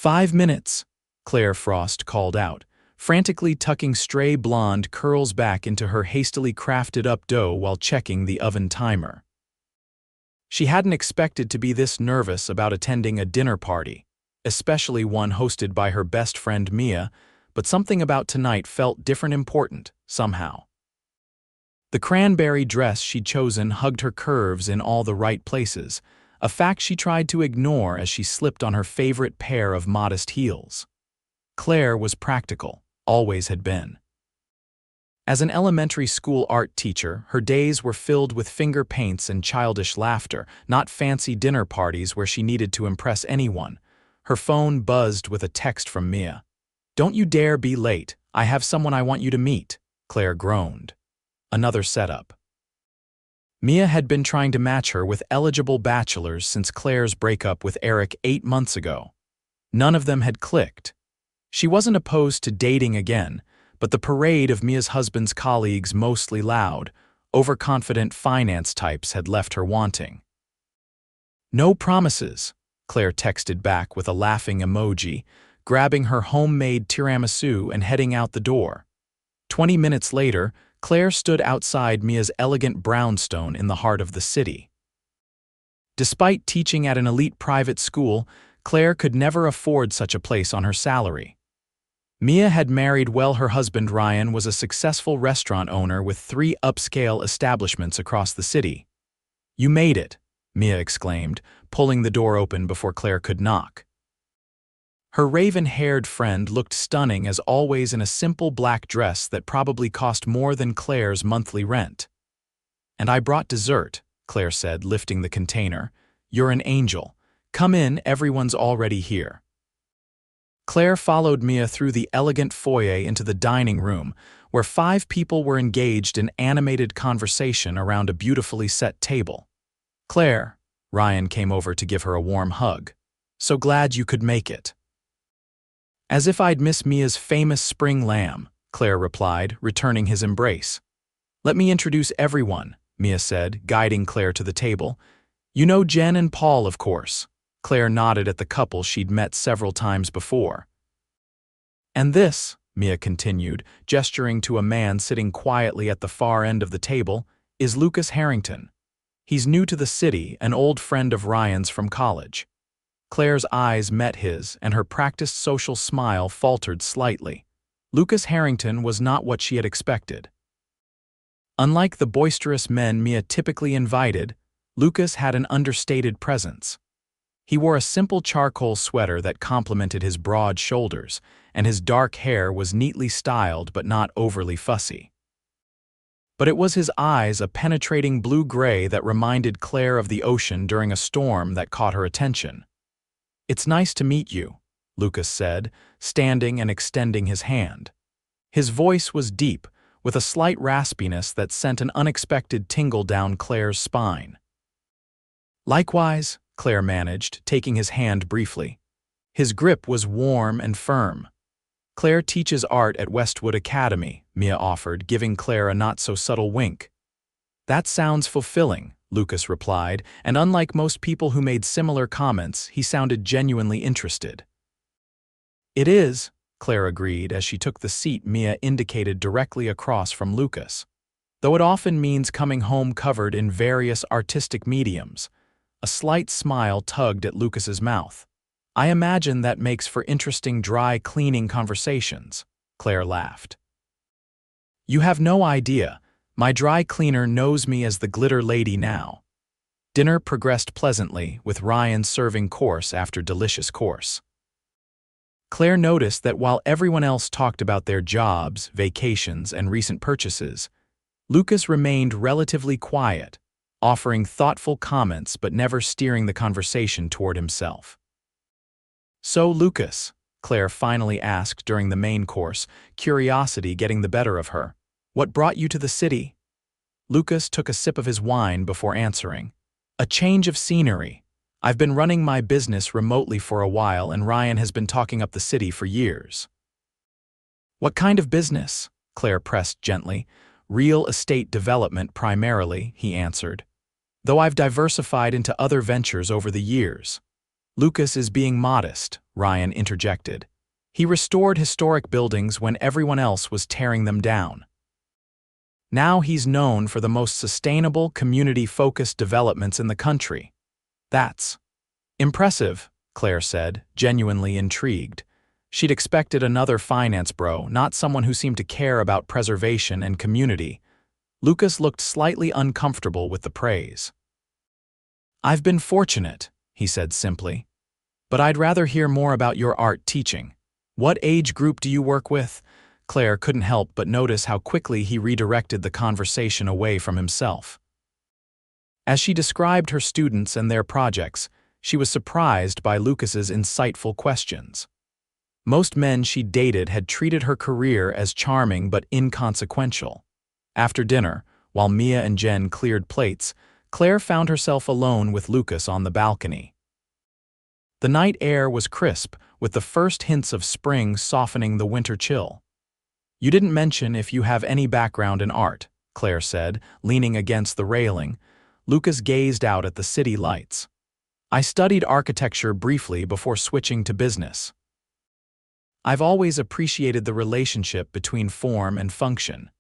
5 minutes, Claire Frost called out, frantically tucking stray blonde curls back into her hastily crafted-up dough while checking the oven timer. She hadn't expected to be this nervous about attending a dinner party, especially one hosted by her best friend Mia, but something about tonight felt different important, somehow. The cranberry dress she'd chosen hugged her curves in all the right places, a fact she tried to ignore as she slipped on her favorite pair of modest heels. Claire was practical, always had been. As an elementary school art teacher, her days were filled with finger paints and childish laughter, not fancy dinner parties where she needed to impress anyone. Her phone buzzed with a text from Mia. "Don't you dare be late. I have someone I want you to meet," Claire groaned. Another setup. Mia had been trying to match her with eligible bachelors since Claire's breakup with Eric 8 months ago. None of them had clicked. She wasn't opposed to dating again, but the parade of Mia's husband's colleagues, mostly loud, overconfident finance types, had left her wanting. "No promises," Claire texted back with a laughing emoji, grabbing her homemade tiramisu and heading out the door. 20 minutes later, Claire stood outside Mia's elegant brownstone in the heart of the city. Despite teaching at an elite private school, Claire could never afford such a place on her salary. Mia had married well. Her husband Ryan was a successful restaurant owner with 3 upscale establishments across the city. "You made it," Mia exclaimed, pulling the door open before Claire could knock. Her raven-haired friend looked stunning as always in a simple black dress that probably cost more than Claire's monthly rent. "And I brought dessert," Claire said, lifting the container. "You're an angel. Come in, everyone's already here." Claire followed Mia through the elegant foyer into the dining room, where 5 people were engaged in animated conversation around a beautifully set table. "Claire," Ryan came over to give her a warm hug. "So glad you could make it." "As if I'd miss Mia's famous spring lamb," Claire replied, returning his embrace. "Let me introduce everyone," Mia said, guiding Claire to the table. "You know Jen and Paul, of course." Claire nodded at the couple she'd met several times before. "And this," Mia continued, gesturing to a man sitting quietly at the far end of the table, "is Lucas Harrington. He's new to the city, an old friend of Ryan's from college." Claire's eyes met his, and her practiced social smile faltered slightly. Lucas Harrington was not what she had expected. Unlike the boisterous men Mia typically invited, Lucas had an understated presence. He wore a simple charcoal sweater that complemented his broad shoulders, and his dark hair was neatly styled but not overly fussy. But it was his eyes, a penetrating blue-gray, that reminded Claire of the ocean during a storm, that caught her attention. "It's nice to meet you," Lucas said, standing and extending his hand. His voice was deep, with a slight raspiness that sent an unexpected tingle down Claire's spine. "Likewise," Claire managed, taking his hand briefly. His grip was warm and firm. "Claire teaches art at Westwood Academy," Mia offered, giving Claire a not-so-subtle wink. "That sounds fulfilling," Lucas replied, and unlike most people who made similar comments, he sounded genuinely interested. "It is," Claire agreed as she took the seat Mia indicated directly across from Lucas. "Though it often means coming home covered in various artistic mediums." A slight smile tugged at Lucas's mouth. "I imagine that makes for interesting dry cleaning conversations," Claire laughed. "You have no idea. My dry cleaner knows me as the glitter lady now." Dinner progressed pleasantly, with Ryan serving course after delicious course. Claire noticed that while everyone else talked about their jobs, vacations, and recent purchases, Lucas remained relatively quiet, offering thoughtful comments but never steering the conversation toward himself. "So, Lucas," Claire finally asked during the main course, curiosity getting the better of her, "what brought you to the city?" Lucas took a sip of his wine before answering. "A change of scenery. I've been running my business remotely for a while, and Ryan has been talking up the city for years." "What kind of business?" Claire pressed gently. "Real estate development primarily," he answered. "Though I've diversified into other ventures over the years." Lucas is being modest, Ryan interjected. He restored historic buildings when everyone else was tearing them down. Now he's known for the most sustainable, community-focused developments in the country. That's impressive, Claire said, genuinely intrigued. She'd expected another finance bro, not someone who seemed to care about preservation and community. Lucas looked slightly uncomfortable with the praise. "I've been fortunate," he said simply. "But I'd rather hear more about your art teaching. What age group do you work with?" Claire couldn't help but notice how quickly he redirected the conversation away from himself. As she described her students and their projects, she was surprised by Lucas's insightful questions. Most men she dated had treated her career as charming but inconsequential. After dinner, while Mia and Jen cleared plates, Claire found herself alone with Lucas on the balcony. The night air was crisp, with the first hints of spring softening the winter chill. "You didn't mention if you have any background in art," Claire said, leaning against the railing. Lucas gazed out at the city lights. "I studied architecture briefly before switching to business. I've always appreciated the relationship between form and function."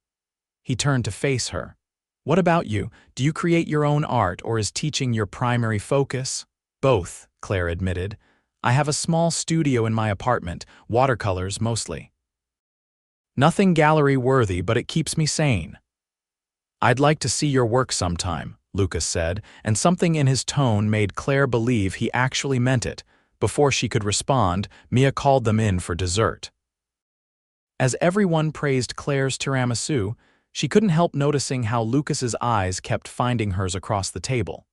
He turned to face her. "What about you? Do you create your own art, or is teaching your primary focus?" "Both," Claire admitted. "I have a small studio in my apartment, watercolors mostly. Nothing gallery-worthy, but it keeps me sane." "I'd like to see your work sometime," Lucas said, and something in his tone made Claire believe he actually meant it. Before she could respond, Mia called them in for dessert. As everyone praised Claire's tiramisu, she couldn't help noticing how Lucas's eyes kept finding hers across the table.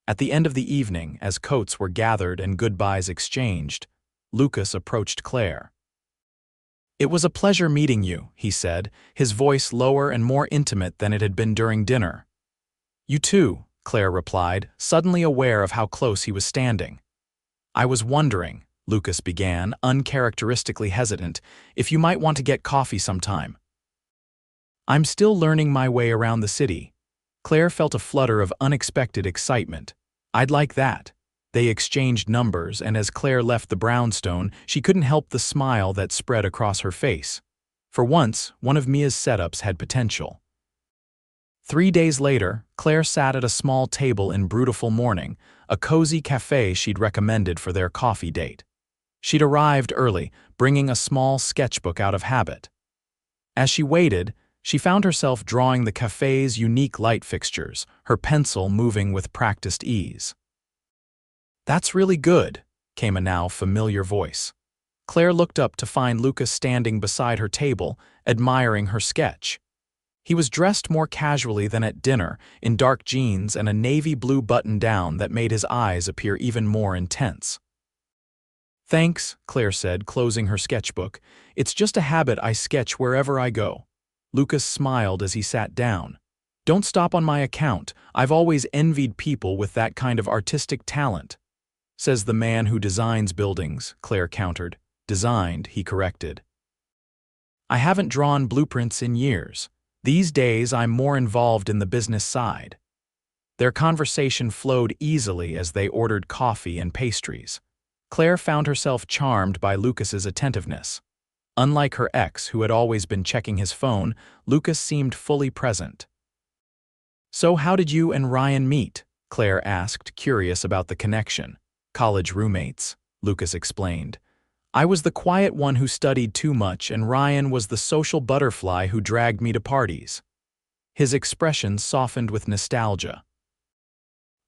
At the end of the evening, as coats were gathered and goodbyes exchanged, Lucas approached Claire. "It was a pleasure meeting you," he said, his voice lower and more intimate than it had been during dinner. "You too," Claire replied, suddenly aware of how close he was standing. "I was wondering," Lucas began, uncharacteristically hesitant, "if you might want to get coffee sometime." "I'm still learning my way around the city." Claire felt a flutter of unexpected excitement. "I'd like that." They exchanged numbers, and as Claire left the brownstone, she couldn't help the smile that spread across her face. For once, one of Mia's setups had potential. 3 days later, Claire sat at a small table in Beautiful Morning, a cozy cafe she'd recommended for their coffee date. She'd arrived early, bringing a small sketchbook out of habit. As she waited, she found herself drawing the cafe's unique light fixtures, her pencil moving with practiced ease. "That's really good," came a now familiar voice. Claire looked up to find Lucas standing beside her table, admiring her sketch. He was dressed more casually than at dinner, in dark jeans and a navy blue button-down that made his eyes appear even more intense. "Thanks," Claire said, closing her sketchbook. "It's just a habit I sketch wherever I go." Lucas smiled as he sat down. "Don't stop on my account. I've always envied people with that kind of artistic talent." "Says the man who designs buildings," Claire countered. "Designed," he corrected. "I haven't drawn blueprints in years. These days I'm more involved in the business side." Their conversation flowed easily as they ordered coffee and pastries. Claire found herself charmed by Lucas's attentiveness. Unlike her ex, who had always been checking his phone, Lucas seemed fully present. "So how did you and Ryan meet?" Claire asked, curious about the connection. "College roommates," Lucas explained. "I was the quiet one who studied too much, and Ryan was the social butterfly who dragged me to parties." His expression softened with nostalgia.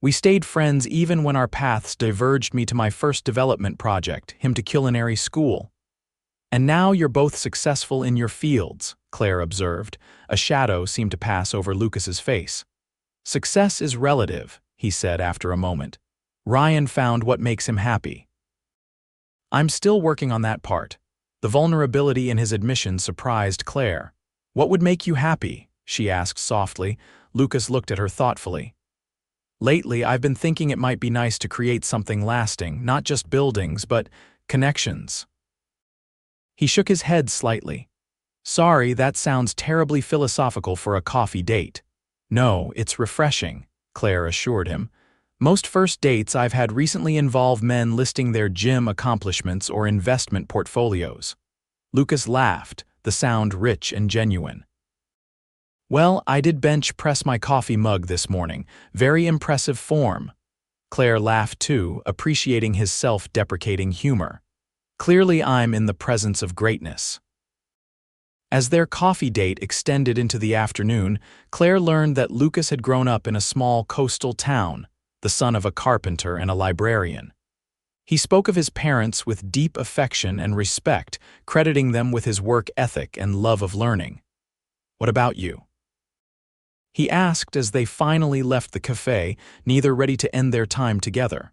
"We stayed friends even when our paths diverged, me to my first development project, him to culinary school." "And now you're both successful in your fields," Claire observed. A shadow seemed to pass over Lucas's face. "Success is relative," he said after a moment. "Ryan found what makes him happy." "I'm still working on that part." The vulnerability in his admission surprised Claire. "What would make you happy?" she asked softly. Lucas looked at her thoughtfully. "Lately, I've been thinking it might be nice to create something lasting, not just buildings, but connections." He shook his head slightly. "Sorry, that sounds terribly philosophical for a coffee date." "No, it's refreshing," Claire assured him. Most first dates I've had recently involve men listing their gym accomplishments or investment portfolios. Lucas laughed, the sound rich and genuine. Well, I did bench press my coffee mug this morning. Very impressive form. Claire laughed too, appreciating his self-deprecating humor. Clearly I'm in the presence of greatness. As their coffee date extended into the afternoon, Claire learned that Lucas had grown up in a small coastal town, the son of a carpenter and a librarian. He spoke of his parents with deep affection and respect, crediting them with his work ethic and love of learning. "What about you?" he asked as they finally left the cafe, neither ready to end their time together.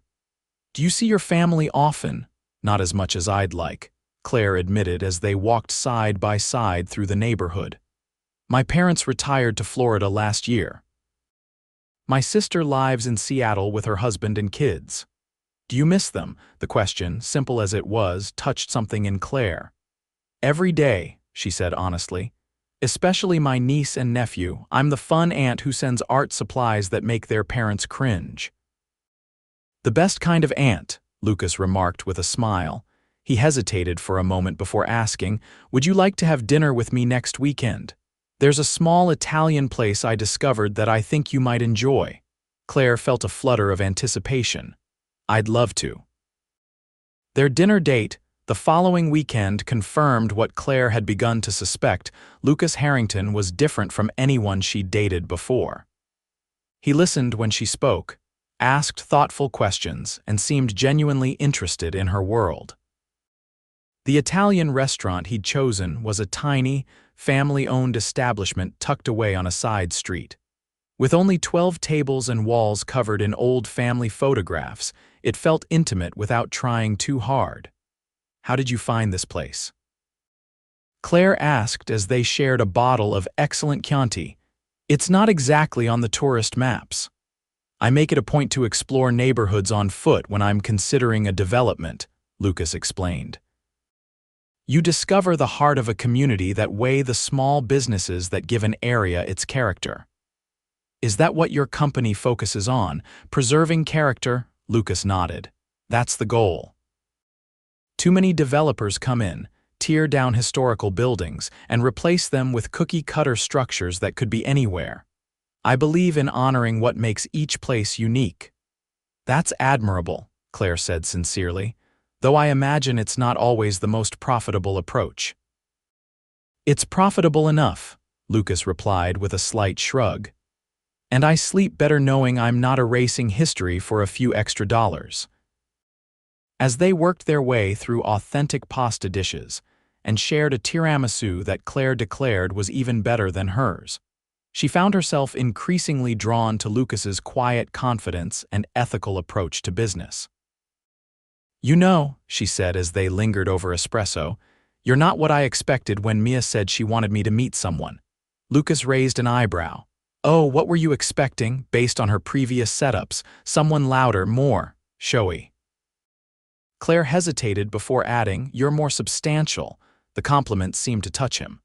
"Do you see your family often?" "Not as much as I'd like," Claire admitted as they walked side by side through the neighborhood. "My parents retired to Florida last year. My sister lives in Seattle with her husband and kids." "Do you miss them?" The question, simple as it was, touched something in Claire. "Every day," she said honestly. "Especially my niece and nephew. I'm the fun aunt who sends art supplies that make their parents cringe." "The best kind of aunt," Lucas remarked with a smile. He hesitated for a moment before asking, "Would you like to have dinner with me next weekend? There's a small Italian place I discovered that I think you might enjoy." Claire felt a flutter of anticipation. "I'd love to." Their dinner date, the following weekend, confirmed what Claire had begun to suspect. Lucas Harrington was different from anyone she'd dated before. He listened when she spoke, asked thoughtful questions, and seemed genuinely interested in her world. The Italian restaurant he'd chosen was a tiny, family-owned establishment tucked away on a side street. With only 12 tables and walls covered in old family photographs, it felt intimate without trying too hard. "How did you find this place?" Claire asked as they shared a bottle of excellent Chianti. "It's not exactly on the tourist maps. I make it a point to explore neighborhoods on foot when I'm considering a development," Lucas explained. "You discover the heart of a community that weigh the small businesses that give an area its character." "Is that what your company focuses on, preserving character?" Lucas nodded. "That's the goal. Too many developers come in, tear down historical buildings, and replace them with cookie-cutter structures that could be anywhere. I believe in honoring what makes each place unique." "That's admirable," Claire said sincerely, "though I imagine it's not always the most profitable approach." "It's profitable enough," Lucas replied with a slight shrug. "And I sleep better knowing I'm not erasing history for a few extra dollars." As they worked their way through authentic pasta dishes and shared a tiramisu that Claire declared was even better than hers, she found herself increasingly drawn to Lucas's quiet confidence and ethical approach to business. "You know," she said as they lingered over espresso, "you're not what I expected when Mia said she wanted me to meet someone." Lucas raised an eyebrow. "Oh, what were you expecting, based on her previous setups? Someone louder, more showy." Claire hesitated before adding, "You're more substantial." The compliment seemed to touch him.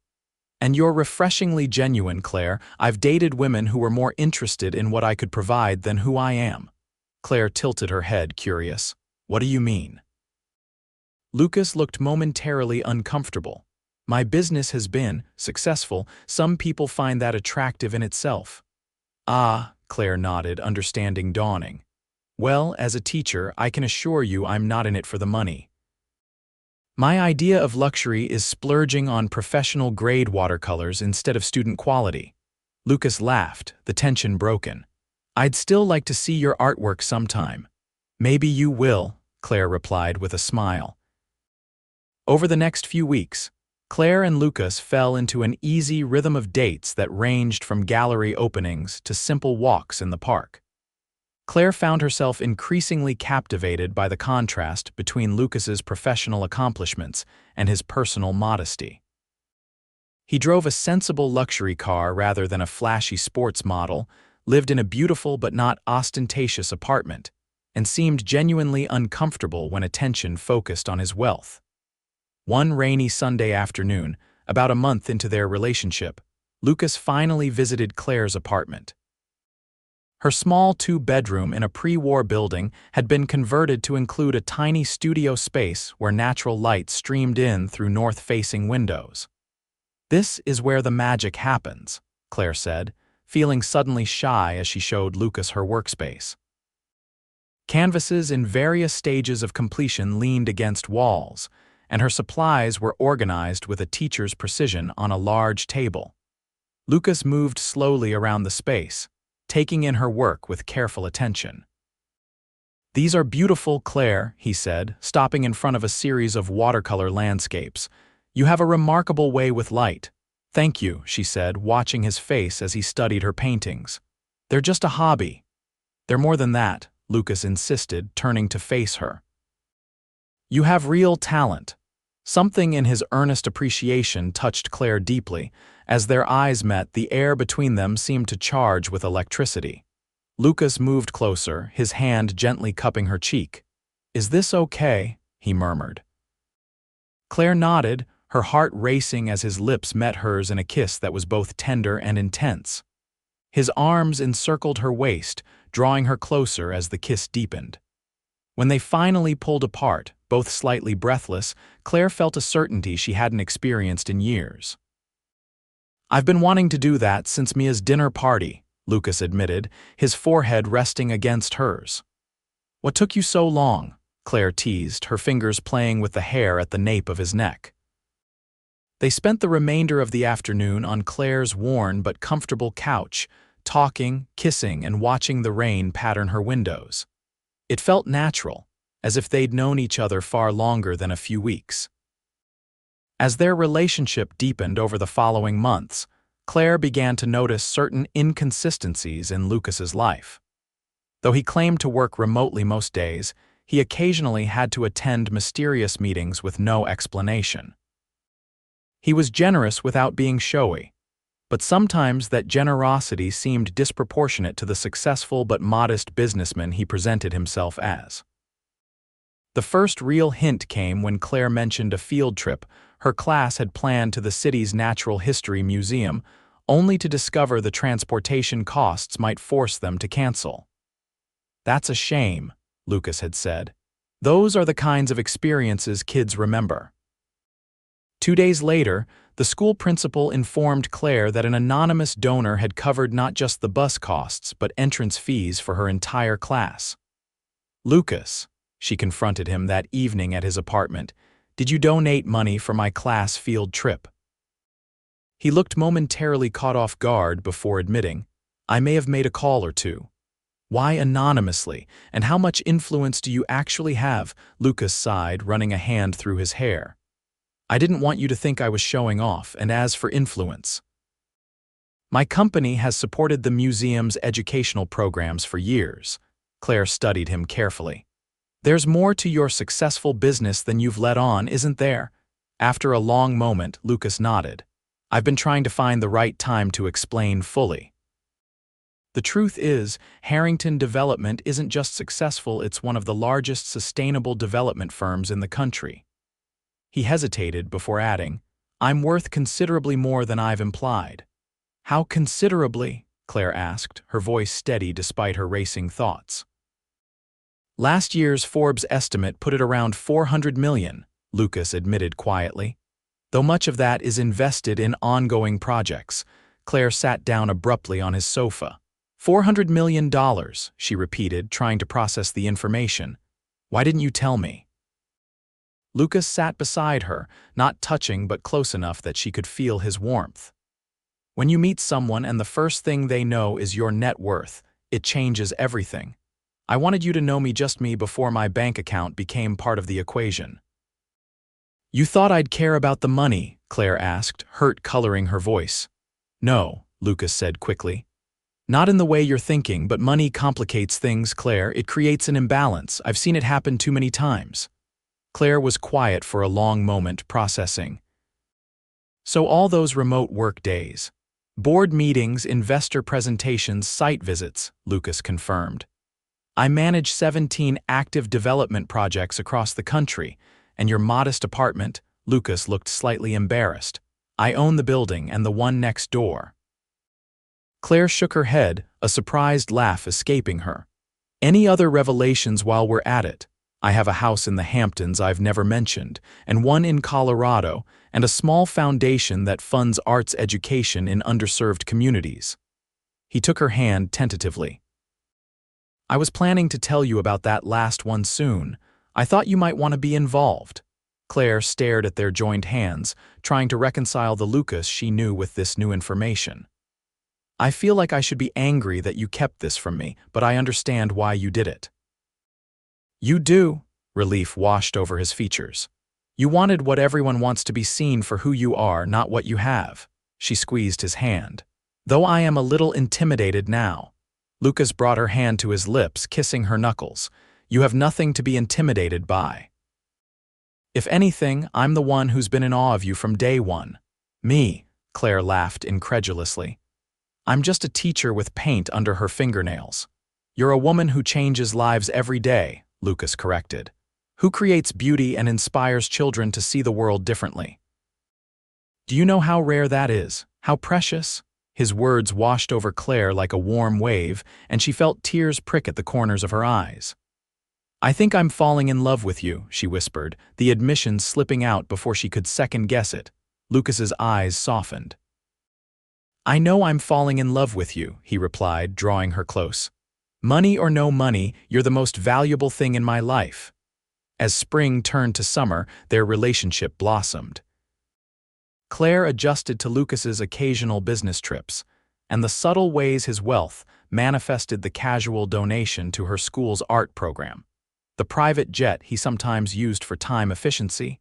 "And you're refreshingly genuine, Claire. I've dated women who were more interested in what I could provide than who I am." Claire tilted her head, curious. "What do you mean?" Lucas looked momentarily uncomfortable. "My business has been successful. Some people find that attractive in itself." "Ah," Claire nodded, understanding dawning. "Well, as a teacher, I can assure you I'm not in it for the money. My idea of luxury is splurging on professional-grade watercolors instead of student quality." Lucas laughed, the tension broken. "I'd still like to see your artwork sometime." "Maybe you will," Claire replied with a smile. Over the next few weeks, Claire and Lucas fell into an easy rhythm of dates that ranged from gallery openings to simple walks in the park. Claire found herself increasingly captivated by the contrast between Lucas's professional accomplishments and his personal modesty. He drove a sensible luxury car rather than a flashy sports model, lived in a beautiful but not ostentatious apartment, and seemed genuinely uncomfortable when attention focused on his wealth. One rainy Sunday afternoon, about a month into their relationship, Lucas finally visited Claire's apartment. Her small two-bedroom in a pre-war building had been converted to include a tiny studio space where natural light streamed in through north-facing windows. "This is where the magic happens," Claire said, feeling suddenly shy as she showed Lucas her workspace. Canvases in various stages of completion leaned against walls, and her supplies were organized with a teacher's precision on a large table. Lucas moved slowly around the space, taking in her work with careful attention. "These are beautiful, Claire," he said, stopping in front of a series of watercolor landscapes. "You have a remarkable way with light." "Thank you," she said, watching his face as he studied her paintings. "They're just a hobby." "They're more than that," Lucas insisted, turning to face her. "You have real talent." Something in his earnest appreciation touched Claire deeply. As their eyes met, the air between them seemed to charge with electricity. Lucas moved closer, his hand gently cupping her cheek. "Is this okay?" he murmured. Claire nodded, her heart racing as his lips met hers in a kiss that was both tender and intense. His arms encircled her waist, drawing her closer as the kiss deepened. When they finally pulled apart, both slightly breathless, Claire felt a certainty she hadn't experienced in years. "I've been wanting to do that since Mia's dinner party," Lucas admitted, his forehead resting against hers. "What took you so long?" Claire teased, her fingers playing with the hair at the nape of his neck. They spent the remainder of the afternoon on Claire's worn but comfortable couch, talking, kissing, and watching the rain pattern her windows. It felt natural, as if they'd known each other far longer than a few weeks. As their relationship deepened over the following months, Claire began to notice certain inconsistencies in Lucas's life. Though he claimed to work remotely most days, he occasionally had to attend mysterious meetings with no explanation. He was generous without being showy, but sometimes that generosity seemed disproportionate to the successful but modest businessman he presented himself as. The first real hint came when Claire mentioned a field trip her class had planned to the city's Natural History Museum, only to discover the transportation costs might force them to cancel. "That's a shame," Lucas had said. "Those are the kinds of experiences kids remember." 2 days later, the school principal informed Claire that an anonymous donor had covered not just the bus costs but entrance fees for her entire class. "Lucas," she confronted him that evening at his apartment, "did you donate money for my class field trip?" He looked momentarily caught off guard before admitting, "I may have made a call or two." "Why anonymously, and how much influence do you actually have?" Lucas sighed, running a hand through his hair. "I didn't want you to think I was showing off, and as for influence, my company has supported the museum's educational programs for years." Claire studied him carefully. "There's more to your successful business than you've let on, isn't there?" After a long moment, Lucas nodded. "I've been trying to find the right time to explain fully. The truth is, Harrington Development isn't just successful, it's one of the largest sustainable development firms in the country." He hesitated before adding, "I'm worth considerably more than I've implied." "How considerably?" Claire asked, her voice steady despite her racing thoughts. "Last year's Forbes estimate put it around 400 million, Lucas admitted quietly. "Though much of that is invested in ongoing projects." Claire sat down abruptly on his sofa. $400 million, she repeated, trying to process the information. "Why didn't you tell me?" Lucas sat beside her, not touching but close enough that she could feel his warmth. "When you meet someone and the first thing they know is your net worth, it changes everything. I wanted you to know me just me before my bank account became part of the equation." "You thought I'd care about the money?" Claire asked, hurt coloring her voice. "No," Lucas said quickly. "Not in the way you're thinking, but money complicates things, Claire. It creates an imbalance. I've seen it happen too many times." Claire was quiet for a long moment, processing. "So all those remote work days, board meetings, investor presentations, site visits," Lucas confirmed. "I manage 17 active development projects across the country, and your modest apartment," Lucas looked slightly embarrassed. "I own the building and the one next door." Claire shook her head, a surprised laugh escaping her. Any other revelations while we're at it? I have a house in the Hamptons I've never mentioned, and one in Colorado, and a small foundation that funds arts education in underserved communities. He took her hand tentatively. I was planning to tell you about that last one soon. I thought you might want to be involved. Claire stared at their joined hands, trying to reconcile the Lucas she knew with this new information. I feel like I should be angry that you kept this from me, but I understand why you did it. You do, relief washed over his features. You wanted what everyone wants to be seen for who you are, not what you have. She squeezed his hand. Though I am a little intimidated now. Lucas brought her hand to his lips, kissing her knuckles. You have nothing to be intimidated by. If anything, I'm the one who's been in awe of you from day one. Me, Claire laughed incredulously. I'm just a teacher with paint under her fingernails. You're a woman who changes lives every day, Lucas corrected. Who creates beauty and inspires children to see the world differently. Do you know how rare that is? How precious? His words washed over Claire like a warm wave, and she felt tears prick at the corners of her eyes. I think I'm falling in love with you, she whispered, the admission slipping out before she could second-guess it. Lucas's eyes softened. I know I'm falling in love with you, he replied, drawing her close. Money or no money, you're the most valuable thing in my life. As spring turned to summer, their relationship blossomed. Claire adjusted to Lucas's occasional business trips, and the subtle ways his wealth manifested the casual donation to her school's art program, the private jet he sometimes used for time efficiency,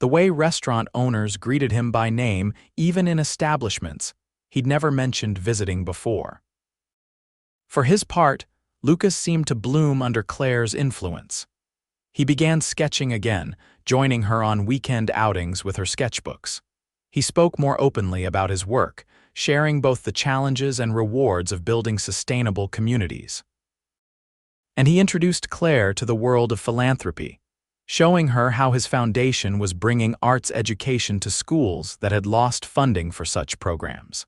the way restaurant owners greeted him by name even in establishments he'd never mentioned visiting before. For his part, Lucas seemed to bloom under Claire's influence. He began sketching again, joining her on weekend outings with her sketchbooks. He spoke more openly about his work, sharing both the challenges and rewards of building sustainable communities. And he introduced Claire to the world of philanthropy, showing her how his foundation was bringing arts education to schools that had lost funding for such programs.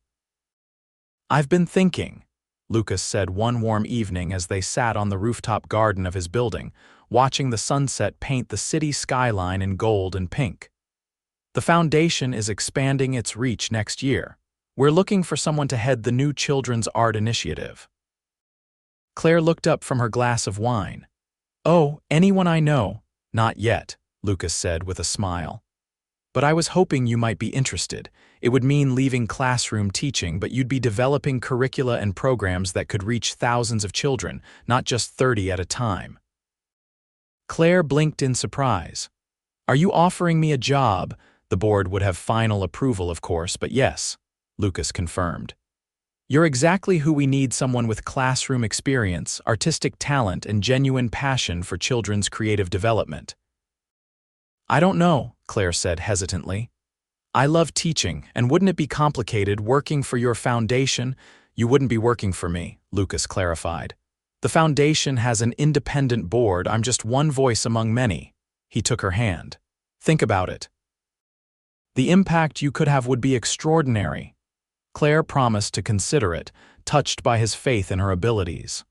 I've been thinking, Lucas said one warm evening as they sat on the rooftop garden of his building, watching the sunset paint the city skyline in gold and pink. The foundation is expanding its reach next year. We're looking for someone to head the new Children's Art Initiative. Claire looked up from her glass of wine. Oh, anyone I know? Not yet, Lucas said with a smile. But I was hoping you might be interested. It would mean leaving classroom teaching, but you'd be developing curricula and programs that could reach thousands of children, not just 30 at a time. Claire blinked in surprise. Are you offering me a job? The board would have final approval, of course, but yes, Lucas confirmed. You're exactly who we need, someone with classroom experience, artistic talent, and genuine passion for children's creative development. I don't know, Claire said hesitantly. I love teaching, and wouldn't it be complicated working for your foundation? You wouldn't be working for me, Lucas clarified. The foundation has an independent board. I'm just one voice among many. He took her hand. Think about it. The impact you could have would be extraordinary. Claire promised to consider it, touched by his faith in her abilities.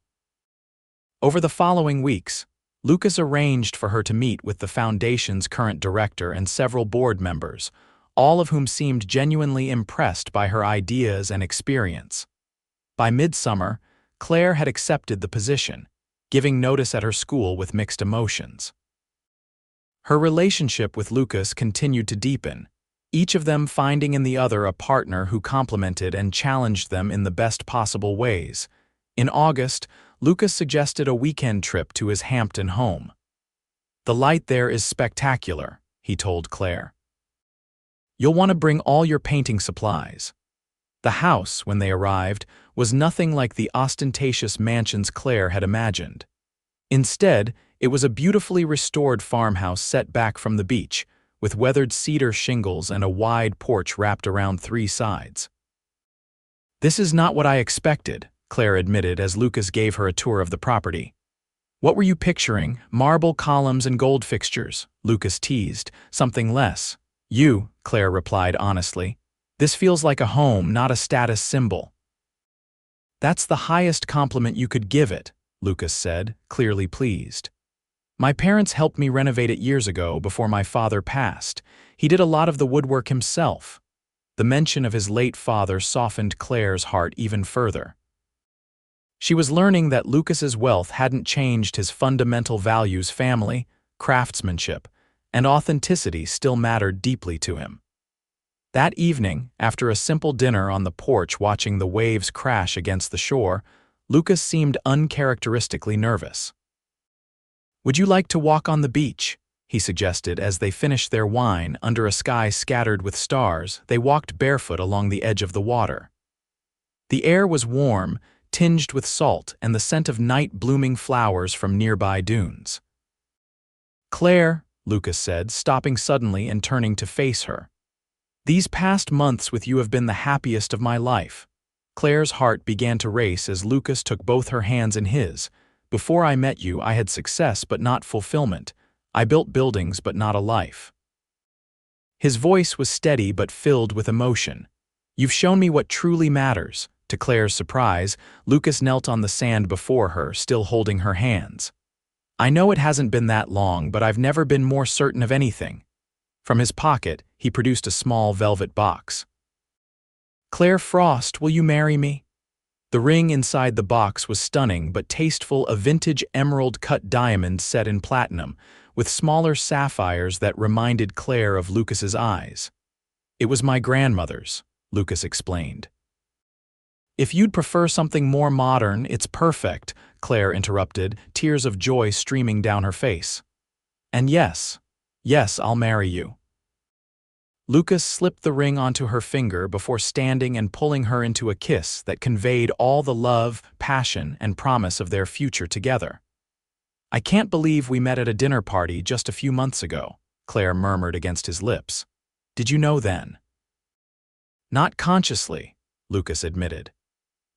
Over the following weeks, Lucas arranged for her to meet with the foundation's current director and several board members, all of whom seemed genuinely impressed by her ideas and experience. By midsummer, Claire had accepted the position, giving notice at her school with mixed emotions. Her relationship with Lucas continued to deepen, each of them finding in the other a partner who complimented and challenged them in the best possible ways. In August, Lucas suggested a weekend trip to his Hampton home. The light there is spectacular, he told Claire. You'll want to bring all your painting supplies. The house, when they arrived, was nothing like the ostentatious mansions Claire had imagined. Instead, it was a beautifully restored farmhouse set back from the beach, with weathered cedar shingles and a wide porch wrapped around 3 sides. This is not what I expected, Claire admitted as Lucas gave her a tour of the property. What were you picturing? Marble columns and gold fixtures, Lucas teased. Something less. You, Claire replied honestly. This feels like a home, not a status symbol. "That's the highest compliment you could give it," Lucas said, clearly pleased. "My parents helped me renovate it years ago before my father passed. He did a lot of the woodwork himself." The mention of his late father softened Claire's heart even further. She was learning that Lucas's wealth hadn't changed his fundamental values: family, craftsmanship, and authenticity still mattered deeply to him. That evening, after a simple dinner on the porch watching the waves crash against the shore, Lucas seemed uncharacteristically nervous. "Would you like to walk on the beach?" he suggested as they finished their wine. Under a sky scattered with stars, they walked barefoot along the edge of the water. The air was warm, tinged with salt and the scent of night-blooming flowers from nearby dunes. "Claire," Lucas said, stopping suddenly and turning to face her. "These past months with you have been the happiest of my life." Claire's heart began to race as Lucas took both her hands in his. "Before I met you, I had success but not fulfillment. I built buildings but not a life." His voice was steady but filled with emotion. "You've shown me what truly matters." To Claire's surprise, Lucas knelt on the sand before her, still holding her hands. "I know it hasn't been that long, but I've never been more certain of anything." From his pocket, he produced a small velvet box. "Claire Frost, will you marry me?" The ring inside the box was stunning but tasteful, a vintage emerald-cut diamond set in platinum, with smaller sapphires that reminded Claire of Lucas's eyes. "It was my grandmother's," Lucas explained. "If you'd prefer something more modern, it's perfect," Claire interrupted, tears of joy streaming down her face. "And yes, I'll marry you." Lucas slipped the ring onto her finger before standing and pulling her into a kiss that conveyed all the love, passion, and promise of their future together. "I can't believe we met at a dinner party just a few months ago," Claire murmured against his lips. "Did you know then?" "Not consciously," Lucas admitted.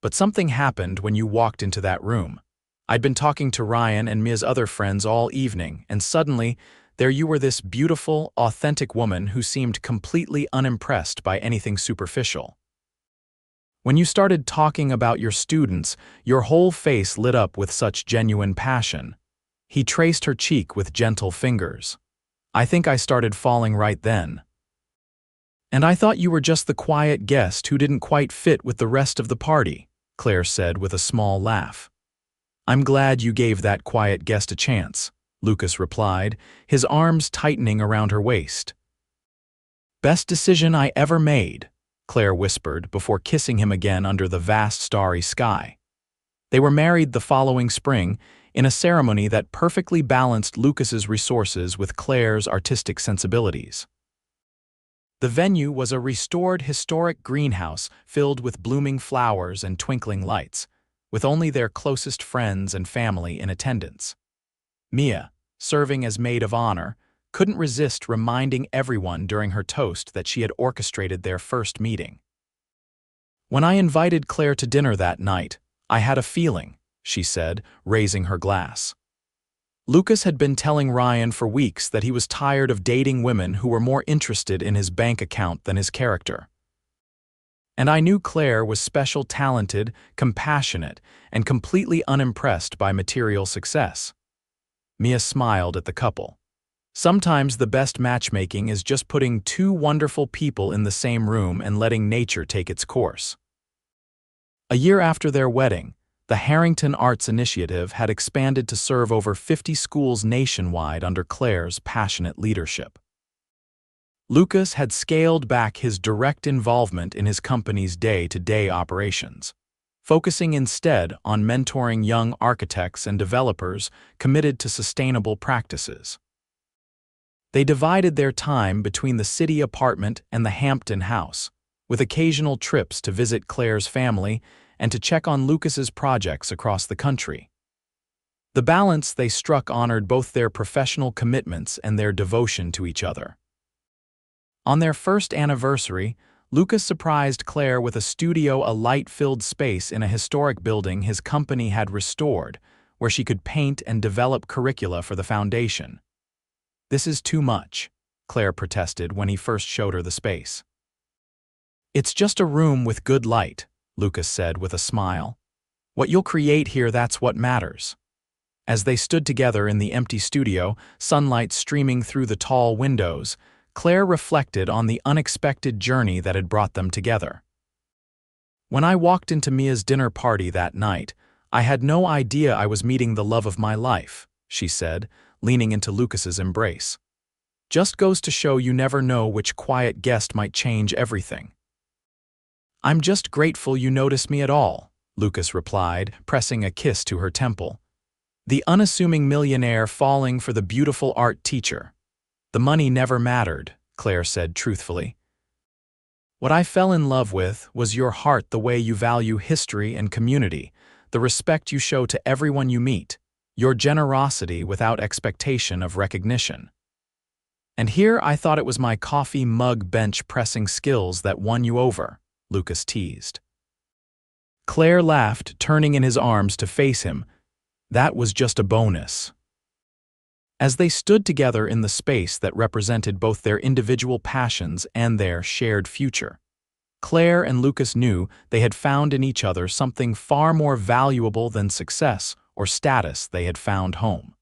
"But something happened when you walked into that room. I'd been talking to Ryan and Mia's other friends all evening, and suddenly, there you were, this beautiful, authentic woman who seemed completely unimpressed by anything superficial. When you started talking about your students, your whole face lit up with such genuine passion." He traced her cheek with gentle fingers. "I think I started falling right then. And I thought you were just the quiet guest who didn't quite fit with the rest of the party," Claire said with a small laugh. "I'm glad you gave that quiet guest a chance," Lucas replied, his arms tightening around her waist. "Best decision I ever made," Claire whispered before kissing him again under the vast starry sky. They were married the following spring, in a ceremony that perfectly balanced Lucas's resources with Claire's artistic sensibilities. The venue was a restored historic greenhouse filled with blooming flowers and twinkling lights, with only their closest friends and family in attendance. Mia, serving as maid of honor, couldn't resist reminding everyone during her toast that she had orchestrated their first meeting. "When I invited Claire to dinner that night, I had a feeling," she said, raising her glass. Lucas had been telling Ryan for weeks that he was tired of dating women who were more interested in his bank account than his character. "And I knew Claire was special, talented, compassionate, and completely unimpressed by material success." Mia smiled at the couple. "Sometimes the best matchmaking is just putting two wonderful people in the same room and letting nature take its course." A year after their wedding, the Harrington Arts Initiative had expanded to serve over 50 schools nationwide under Claire's passionate leadership. Lucas had scaled back his direct involvement in his company's day-to-day operations, focusing instead on mentoring young architects and developers committed to sustainable practices. They divided their time between the city apartment and the Hampton house, with occasional trips to visit Claire's family and to check on Lucas's projects across the country. The balance they struck honored both their professional commitments and their devotion to each other. On their first anniversary, Lucas surprised Claire with a studio, a light-filled space in a historic building his company had restored, where she could paint and develop curricula for the foundation. "This is too much," Claire protested when he first showed her the space. "It's just a room with good light," Lucas said with a smile. What you'll create here, that's what matters. As they stood together in the empty studio, sunlight streaming through the tall windows, Claire reflected on the unexpected journey that had brought them together. When I walked into Mia's dinner party that night, I had no idea I was meeting the love of my life, she said, leaning into Lucas's embrace. Just goes to show you never know which quiet guest might change everything. I'm just grateful you noticed me at all, Lucas replied, pressing a kiss to her temple. The unassuming millionaire falling for the beautiful art teacher. The money never mattered, Claire said truthfully. What I fell in love with was your heart, the way you value history and community, the respect you show to everyone you meet, your generosity without expectation of recognition. And here I thought it was my coffee mug bench pressing skills that won you over, Lucas teased. Claire laughed, turning in his arms to face him. That was just a bonus. As they stood together in the space that represented both their individual passions and their shared future, Claire and Lucas knew they had found in each other something far more valuable than success or status. They had found home.